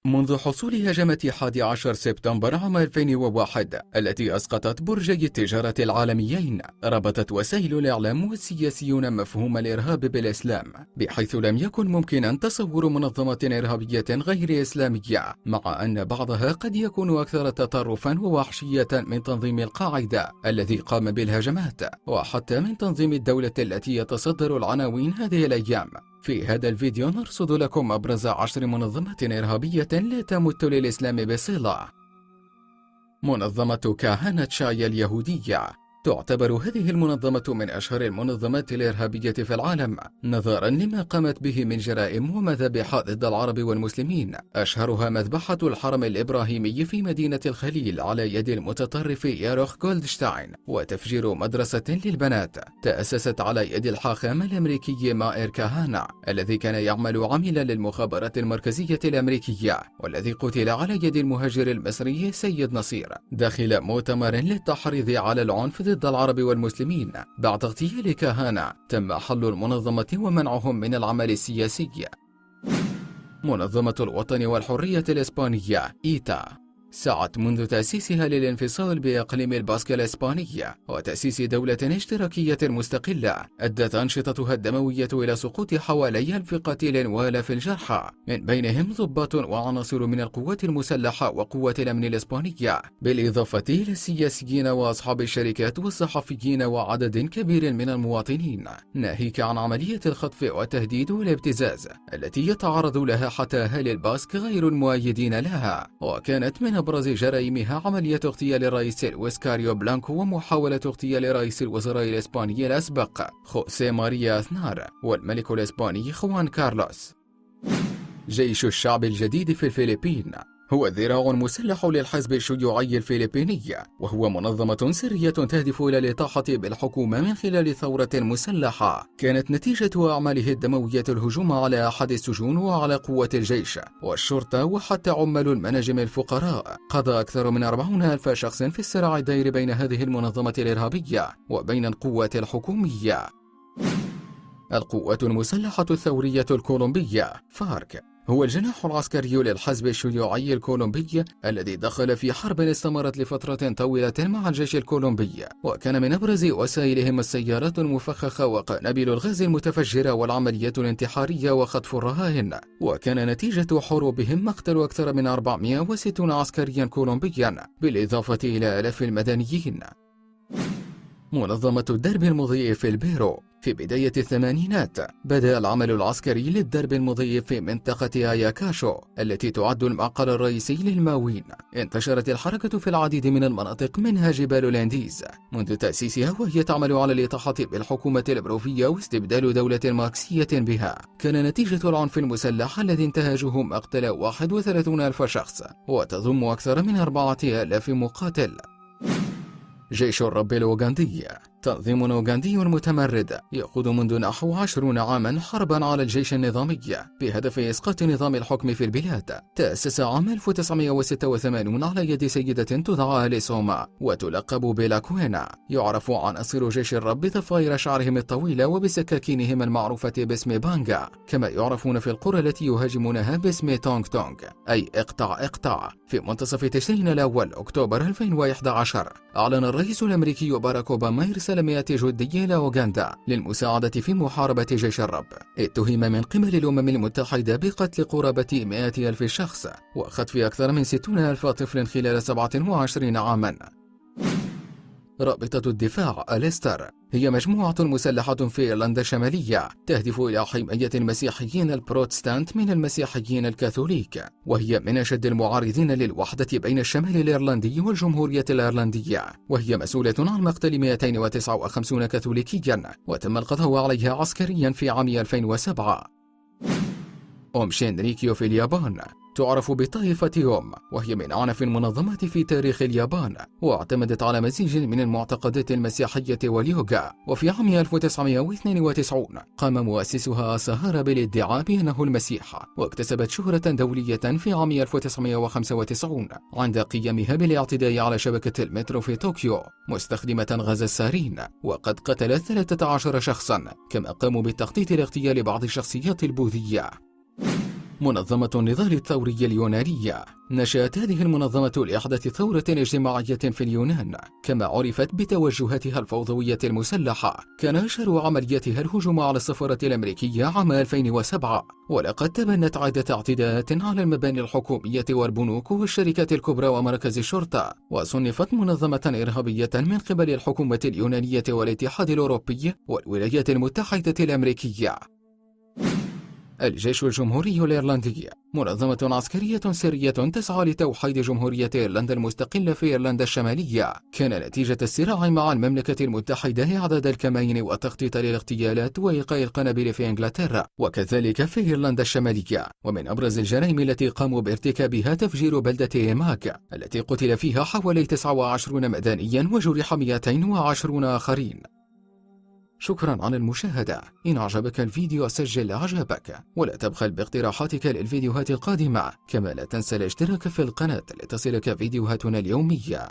منذ حصول هجمة 11 سبتمبر عام 2001 التي أسقطت برجي التجارة العالميين، ربطت وسائل الإعلام والسياسيون مفهوم الإرهاب بالإسلام، بحيث لم يكن ممكنا تصور منظمة إرهابية غير إسلامية، مع أن بعضها قد يكون أكثر تطرفا ووحشية من تنظيم القاعدة الذي قام بالهجمات، وحتى من تنظيم الدولة التي يتصدر العناوين هذه الأيام. في هذا الفيديو نرصد لكم أبرز 10 منظمات إرهابية لا تمت للإسلام بصلة. منظمة كهنة شاي اليهودية. تعتبر هذه المنظمة من أشهر المنظمات الإرهابية في العالم، نظرا لما قامت به من جرائم ومذابح ضد العرب والمسلمين، أشهرها مذبحة الحرم الإبراهيمي في مدينة الخليل على يد المتطرف ياروخ جولدشتاين، وتفجير مدرسة للبنات تأسست على يد الحاخام الأمريكي مائر كهانة الذي كان يعمل عملا للمخابرات المركزية الأمريكية، والذي قتل على يد المهاجر المصري سيد نصير داخل مؤتمر للتحريض على العنف ضد العرب والمسلمين. بعد اغتيال كهانة تم حل المنظمة ومنعهم من العمل السياسي. منظمة الوطن والحرية الإسبانية إيتا. سعت منذ تأسيسها للانفصال بإقليم الباسك الإسبانية وتأسيس دولة اشتراكية مستقلة، أدت أنشطتها الدموية إلى سقوط حوالي 1000 قتيل و1000 جرحى، من بينهم ضباط وعناصر من القوات المسلحة وقوات الأمن الإسبانية، بالإضافة إلى السياسيين وأصحاب الشركات والصحفيين وعدد كبير من المواطنين، ناهيك عن عملية الخطف والتهديد والابتزاز التي يتعرض لها حتى أهالي الباسك غير المؤيدين لها. وكانت من أبرز جرائمها عملية اغتيال الرئيس ويسكاريو بلانكو ومحاولة اغتيال رئيس الوزراء الإسباني الأسبق خوسيه ماريا أزنار والملك الإسباني خوان كارلوس. جيش الشعب الجديد في الفلبين. هو ذراع مسلح للحزب الشيوعي الفلبيني، وهو منظمة سرية تهدف إلى الإطاحة بالحكومة من خلال ثورة مسلحة كانت نتيجة أعماله الدموية الهجوم على أحد السجون وعلى قوات الجيش والشرطة وحتى عمال المناجم الفقراء. قضى أكثر من 40,000 شخص في الصراع الدائر بين هذه المنظمة الإرهابية وبين القوات الحكومية. القوات المسلحة الثورية الكولومبية فارك هو الجناح العسكري للحزب الشيوعي الكولومبي الذي دخل في حرب استمرت لفترة طويلة مع الجيش الكولومبي، وكان من أبرز وسائلهم السيارات المفخخة وقنابل الغاز المتفجرة والعمليات الانتحارية وخطف الرهائن، وكان نتيجة حروبهم مقتل أكثر من 460 عسكريا كولومبيا بالإضافة إلى آلاف المدنيين. منظمة الدرب المضيء في البيرو. في بداية الثمانينات بدأ العمل العسكري للدرب المضيء في منطقة آياكاشو التي تعد المعقل الرئيسي للماوين. انتشرت الحركة في العديد من المناطق منها جبال الانديز منذ تأسيسها، وهي تعمل على الإطاحة بالحكومة البروفية واستبدال دولة ماركسية بها. كان نتيجة العنف المسلح الذي انتهجه مقتل 31,000 شخص وتضم أكثر من 4,000 مقاتل. جيش الرب الأوغندي. تنظيم أوغندي متمرد يقود منذ نحو 20 عاما حربا على الجيش النظامي بهدف إسقاط نظام الحكم في البلاد. تأسس عام 1986 على يد سيدة تدعى أليسوما وتلقب بلاكوينا. يعرف عناصر جيش الرب بضفائر شعرهم الطويلة وبسكاكينهم المعروفة باسم بانجا، كما يعرفون في القرى التي يهاجمونها باسم تونغ تونغ أي اقطع اقطع. في منتصف تشرين الأول أكتوبر 2011 أعلن الرئيس الأمريكي باراك أوباما إرسال مئات جندي إلى أوغندا للمساعدة في محاربة جيش الرب. اتهم من قبل الأمم المتحدة بقتل قرابة 100,000 شخص وخطف أكثر من 60,000 طفل خلال 27 عاما. رابطة الدفاع أليستر هي مجموعة مسلحة في إيرلندا الشمالية تهدف إلى حماية المسيحيين البروتستانت من المسيحيين الكاثوليك، وهي من أشد المعارضين للوحدة بين الشمال الإيرلندي والجمهورية الإيرلندية، وهي مسؤولة عن مقتل 259 كاثوليكيا وتم القضاء عليها عسكريا في عام 2007. شينريكيو في اليابان. تعرف بطائفة يوم، وهي من أعنف المنظمات في تاريخ اليابان، واعتمدت على مزيج من المعتقدات المسيحية واليوغا. وفي عام 1992 قام مؤسسها ساهارا بالادعاء بأنه المسيح، واكتسبت شهرة دولية في عام 1995 عند قيامها بالاعتداء على شبكة المترو في طوكيو مستخدمة غاز السارين، وقد قتلت 13 شخصا، كما قاموا بالتخطيط لاغتيال بعض الشخصيات البوذية. منظمة النضال الثوري اليونانية. نشأت هذه المنظمة لإحداث ثورة اجتماعية في اليونان، كما عرفت بتوجهاتها الفوضوية المسلحة. كان أشهر عملياتها الهجوم على السفارة الأمريكية عام 2007، ولقد تبنت عدة اعتداءات على المباني الحكومية والبنوك والشركات الكبرى ومراكز الشرطة، وصنفت منظمة إرهابية من قبل الحكومة اليونانية والاتحاد الأوروبي والولايات المتحدة الأمريكية. الجيش الجمهوري الإيرلندي منظمة عسكرية سرية تسعى لتوحيد جمهورية إيرلندا المستقلة في إيرلندا الشمالية. كان نتيجة الصراع مع المملكة المتحدة إعداد الكمائن والتخطيط للاغتيالات وإلقاء القنابل في إنجلترا وكذلك في إيرلندا الشمالية. ومن أبرز الجرائم التي قاموا بارتكابها تفجير بلدة إيماك التي قتل فيها حوالي 29 مدنيا وجرح 220 آخرين. شكرا على المشاهدة. إن أعجبك الفيديو سجل إعجابك، ولا تبخل باقتراحاتك للفيديوهات القادمة، كما لا تنسى الاشتراك في القناة لتصلك فيديوهاتنا اليومية.